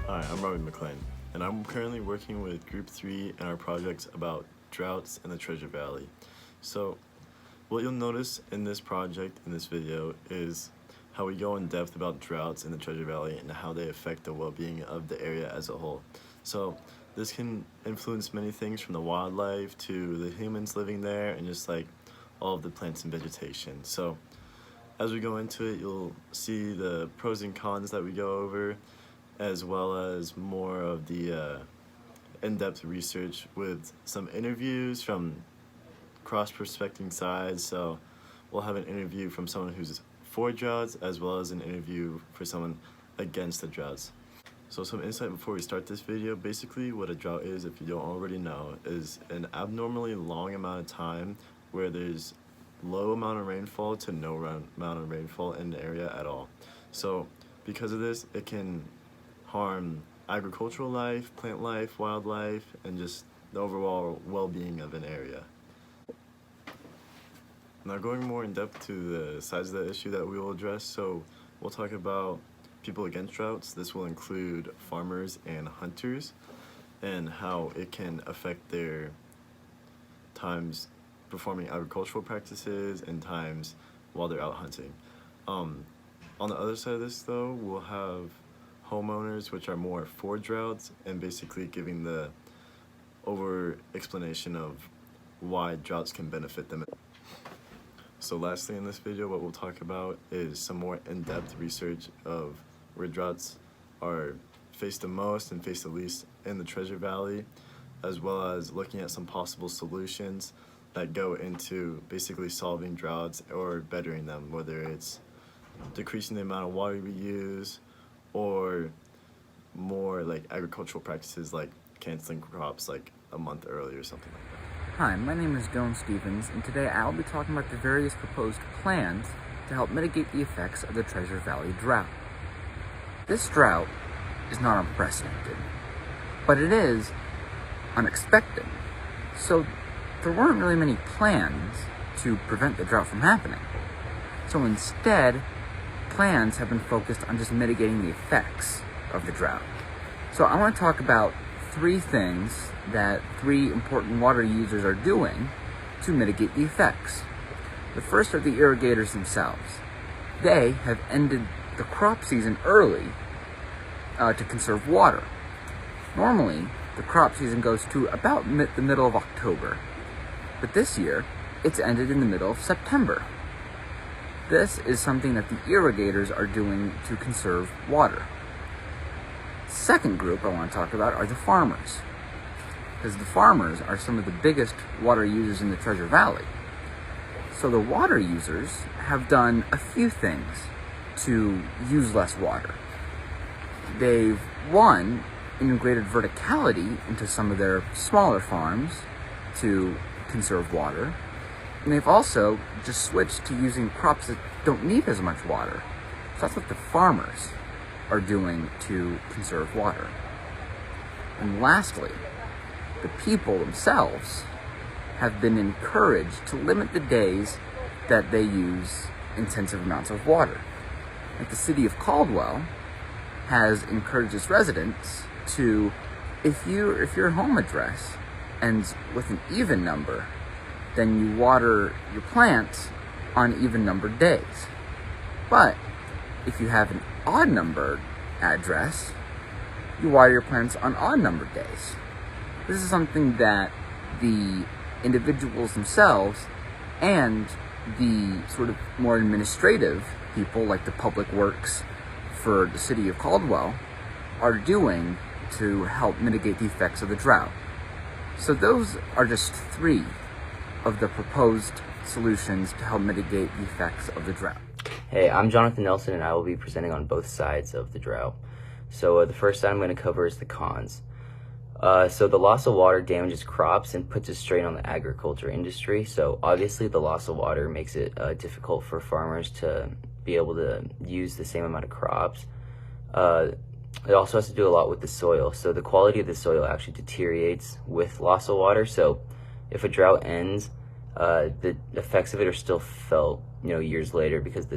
Hi, I'm Robbie McLean, and I'm currently working with Group 3 in our projects about droughts in the Treasure Valley. So, what you'll notice in this project, in this video, is how we go in depth about droughts in the Treasure Valley and how they affect the well-being of the area as a whole. So, this can influence many things from the wildlife to the humans living there and just like all of the plants and vegetation. So, as we go into it, you'll see the pros and cons that we go over, as well as more of the in-depth research with some interviews from cross-prospecting sides. So we'll have an interview from someone who's for droughts, as well as an interview for someone against the droughts. So some insight before we start this video. Basically what a drought is, if you don't already know, is an abnormally long amount of time where there's low amount of rainfall to no amount of rainfall in the area at all. So because of this, it can harm agricultural life, plant life, wildlife, and just the overall well-being of an area. Now going more in depth to the sides of the issue that we will address, so we'll talk about people against droughts. This will include farmers and hunters and how it can affect their times performing agricultural practices and times while they're out hunting. On the other side of this though, we'll have homeowners, which are more for droughts, and basically giving the over explanation of why droughts can benefit them. So lastly in this video, what we'll talk about is some more in-depth research of where droughts are faced the most and faced the least in the Treasure Valley, as well as looking at some possible solutions that go into basically solving droughts or bettering them, whether it's decreasing the amount of water we use, or more like agricultural practices like canceling crops like a month early or something like that. Hi, my name is Dylan Stevens, and today I'll be talking about the various proposed plans to help mitigate the effects of the Treasure Valley drought. This drought is not unprecedented, but it is unexpected. So there weren't really many plans to prevent the drought from happening. So instead, plans have been focused on just mitigating the effects of the drought. So I want to talk about three things that three important water users are doing to mitigate the effects. The first are the irrigators themselves. They have ended the crop season early to conserve water. Normally, the crop season goes to about the middle of October, but this year, it's ended in the middle of September. This is something that the irrigators are doing to conserve water. Second group I want to talk about are the farmers, because the farmers are some of the biggest water users in the Treasure Valley. So the water users have done a few things to use less water. They've, one, integrated verticality into some of their smaller farms to conserve water. And they've also just switched to using crops that don't need as much water. So that's what the farmers are doing to conserve water. And lastly, the people themselves have been encouraged to limit the days that they use intensive amounts of water. Like the city of Caldwell has encouraged its residents to, if your home address ends with an even number, then you water your plants on even numbered days. But if you have an odd numbered address, you water your plants on odd numbered days. This is something that the individuals themselves and the sort of more administrative people, like the public works for the city of Caldwell, are doing to help mitigate the effects of the drought. So those are just three of the proposed solutions to help mitigate the effects of the drought. Hey, I'm Jonathan Nelson, and I will be presenting on both sides of the drought. So the first side I'm going to cover is the cons. So the loss of water damages crops and puts a strain on the agriculture industry. So obviously the loss of water makes it difficult for farmers to be able to use the same amount of crops. It also has to do a lot with the soil. So the quality of the soil actually deteriorates with loss of water. So if a drought ends, the effects of it are still felt, years later, because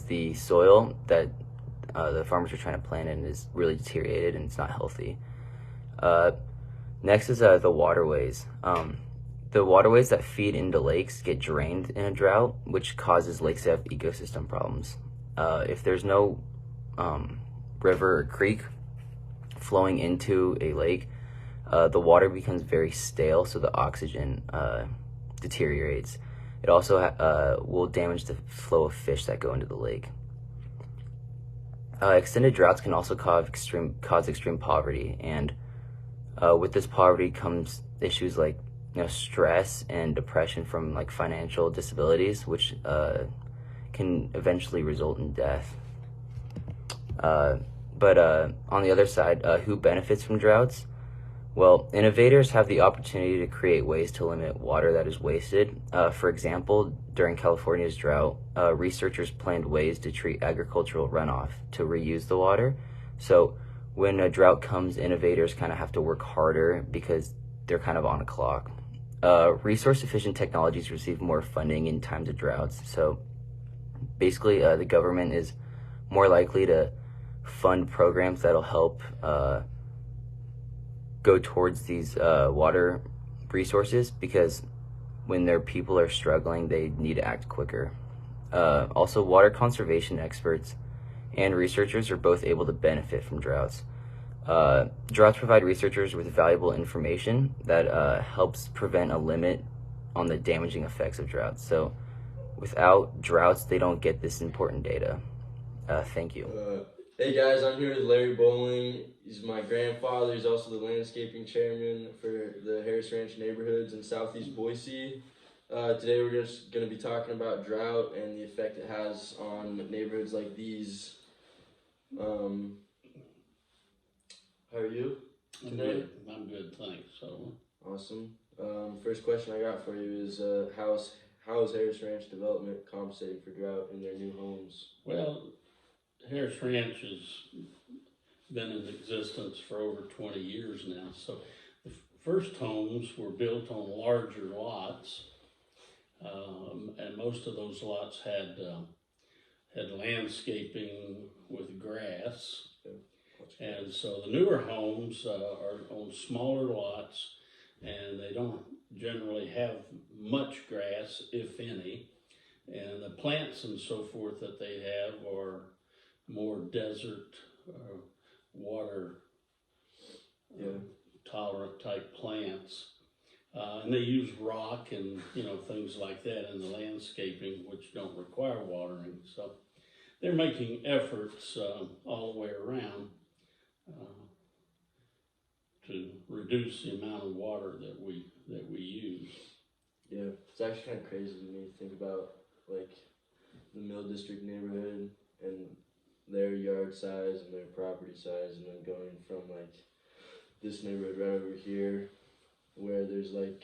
the soil that the farmers are trying to plant in is really deteriorated and it's not healthy. Next is the waterways. The waterways that feed into lakes get drained in a drought, which causes lakes to have ecosystem problems. If there's no river or creek flowing into a lake, the water becomes very stale, so the oxygen deteriorates. It also will damage the flow of fish that go into the lake. Extended droughts can also cause extreme poverty, and with this poverty comes issues like stress and depression from like financial disabilities, which can eventually result in death. But on the other side, who benefits from droughts? Well, innovators have the opportunity to create ways to limit water that is wasted. For example, during California's drought, researchers planned ways to treat agricultural runoff to reuse the water. So when a drought comes, innovators kind of have to work harder because they're kind of on a clock. Resource-efficient technologies receive more funding in times of droughts. So basically, the government is more likely to fund programs that'll help go towards these water resources, because when their people are struggling, they need to act quicker. Also, water conservation experts and researchers are both able to benefit from droughts. Droughts provide researchers with valuable information that helps prevent a limit on the damaging effects of droughts. So without droughts, they don't get this important data. Thank you. Hey guys, I'm here with Larry Bowling. He's my grandfather. He's also the landscaping chairman for the Harris Ranch neighborhoods in southeast Boise. Today we're just going to be talking about drought and the effect it has on neighborhoods like these. How are you today? I'm good, thanks. So Awesome. First question I got for you is how is Harris Ranch development compensating for drought in their new homes? well, Harris Ranch has been in existence for over 20 years now. So the first homes were built on larger lots, and most of those lots had landscaping with grass. And so the newer homes are on smaller lots, and they don't generally have much grass, if any. And the plants and so forth that they have are more desert, water tolerant type plants. And they use rock and things like that in the landscaping, which don't require watering. So they're making efforts all the way around to reduce the amount of water that we use. Yeah, it's actually kind of crazy to me to think about like the Mill District neighborhood and their yard size and their property size, and then going from like this neighborhood right over here where there's like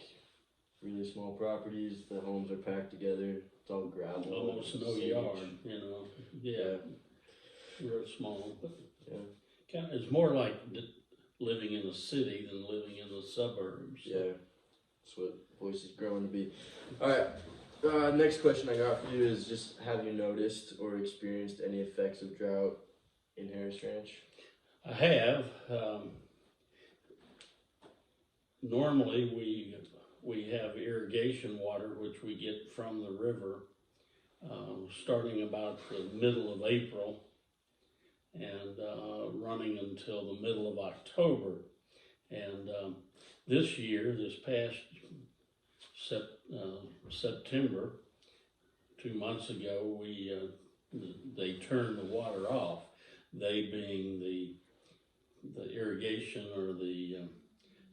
really small properties, the homes are packed together, it's all gravel. Almost no yard, Yeah. Real small, but it's more like living in a city than living in the suburbs. Yeah, that's what Boise's growing to be. All right, next question I got for you is just, have you noticed or experienced any effects of drought in Harris Ranch? I have. Normally we have irrigation water, which we get from the river, starting about the middle of April and running until the middle of October. And this past September, 2 months ago, they turned the water off. They being the irrigation or the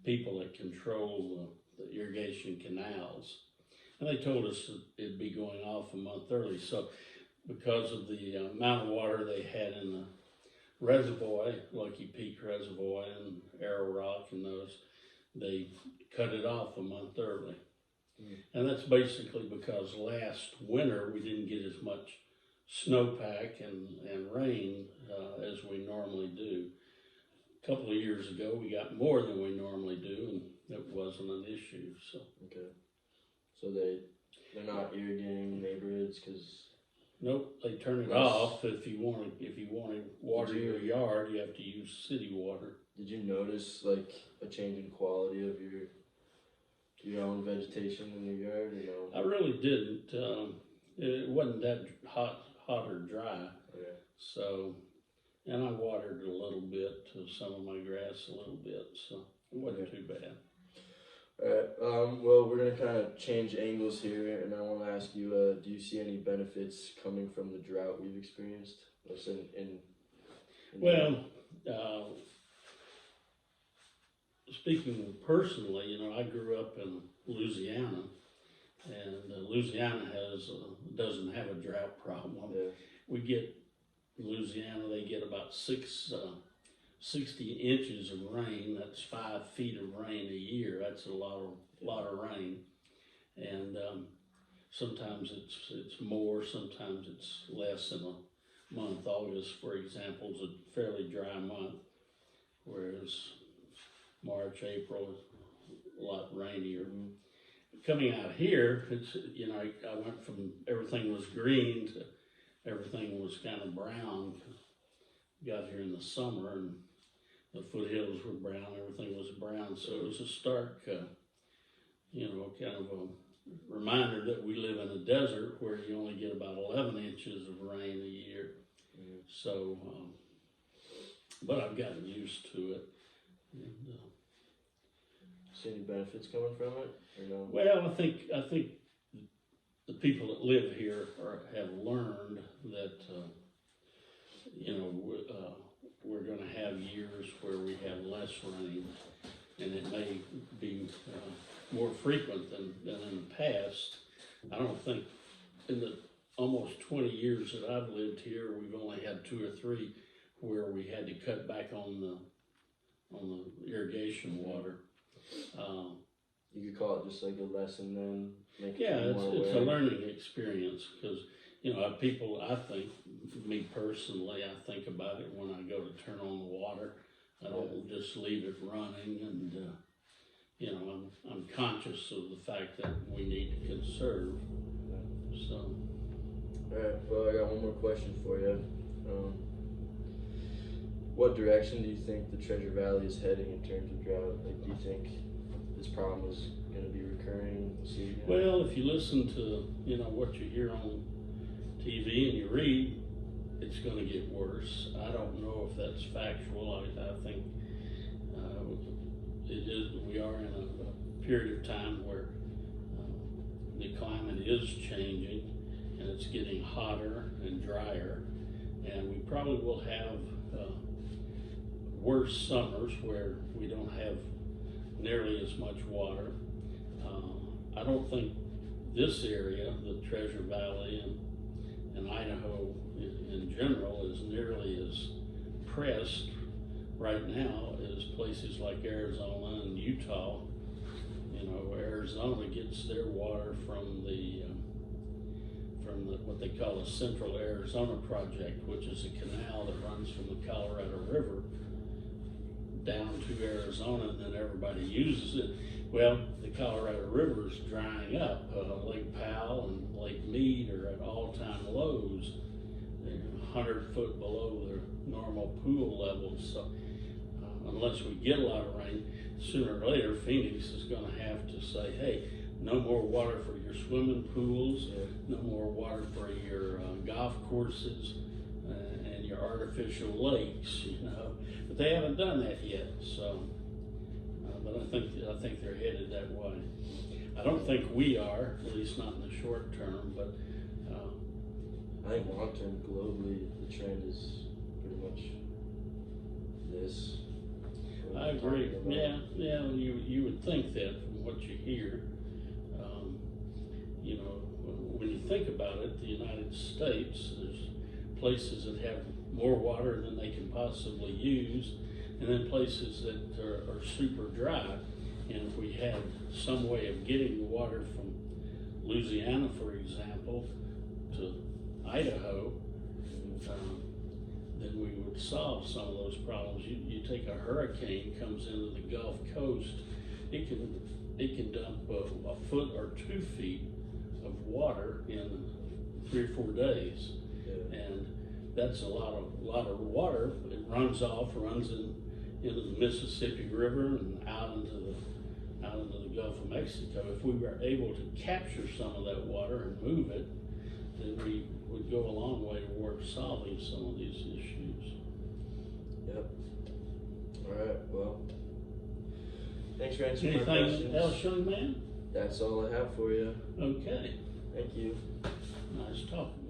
people that control the irrigation canals. And they told us that it'd be going off a month early. So because of the amount of water they had in the reservoir, Lucky Peak Reservoir and Arrow Rock and those, they cut it off a month early. And that's basically because last winter we didn't get as much snowpack and rain as we normally do. A couple of years ago we got more than we normally do, and it wasn't an issue. So Okay, so they're not irrigating neighborhoods because Nope, they turn it Nice. off. If you want to water your yard, you have to use city water. Did you notice like a change in quality of your own vegetation in your yard? You know. I really didn't. It wasn't that hot or dry. Okay. So, and I watered a little bit to some of my grass a little bit, so it wasn't too bad. Alright, well, we're gonna kind of change angles here, and I want to ask you, do you see any benefits coming from the drought we've experienced? Listen, Well, speaking personally, you know, I grew up in Louisiana, and Louisiana doesn't have a drought problem. Yeah. We get, in Louisiana, they get about 60 inches of rain. That's 5 feet of rain a year. That's a lot of rain, and sometimes it's more, sometimes it's less in a month. August, for example, is a fairly dry month, whereas March, April is a lot rainier. Mhm. Coming out here, it's, you know, I went from everything was green to everything was kind of brown. Got here in the summer and the foothills were brown, everything was brown. So it was a stark, you know, kind of a reminder that we live in a desert where you only get about 11 inches of rain a year. Mhm. So, but I've gotten used to it. And, See any benefits coming from it, or no? well, I think the people that live here have learned that, you know, we're going to have years where we have less rain, and it may be more frequent than in the past. I don't think in the almost 20 years that I've lived here, we've only had 2 or 3 where we had to cut back on the irrigation water. You could call it just like a lesson then. Make Yeah, it more it's a aware. learning experience because, you know, people, I think, me personally, I think about it when I go to turn on the water. I don't just leave it running, and, you know, I'm conscious of the fact that we need to conserve, so. Alright, well, I got one more question for you. What direction do you think the Treasure Valley is heading in terms of drought? Like, do you think this problem is going to be recurring? Well, if you listen to, you know, what you hear on TV and you read, it's going to get worse. I don't know if that's factual. I think it is. We are in a period of time where the climate is changing and it's getting hotter and drier, and we probably will have worse summers where we don't have nearly as much water. I don't think this area, the Treasure Valley and Idaho in general, is nearly as pressed right now as places like Arizona and Utah. You know, Arizona gets their water from the what they call the Central Arizona Project, which is a canal that runs from the Colorado River down to Arizona, and then everybody uses it. Well, the Colorado River is drying up. Lake Powell and Lake Mead are at all-time lows. They're 100 foot below their normal pool levels. So unless we get a lot of rain, sooner or later Phoenix is going to have to say, hey, no more water for your swimming pools, no more water for your golf courses and your artificial lakes, you know. But they haven't done that yet, so. But I think they're headed that way. I don't think we are, at least not in the short term. But I think long term, globally, the trend is pretty much this. I agree. Yeah. You would think that from what you hear. You know, when you think about it, the United States, there's places that have more water than they can possibly use, and then places that are super dry. And if we had some way of getting the water from Louisiana, for example, to Idaho, then we would solve some of those problems. You take a hurricane comes into the Gulf Coast, it can dump a foot or 2 feet of water in 3 or 4 days. Yeah. And that's a lot of water. It runs into the Mississippi River and out into the Gulf of Mexico. If we were able to capture some of that water and move it, then we would go a long way toward solving some of these issues. Yep. All right. Well, thanks for answering my Anything questions. else, young man? That's all I have for you. Okay. Thank you. Nice talking.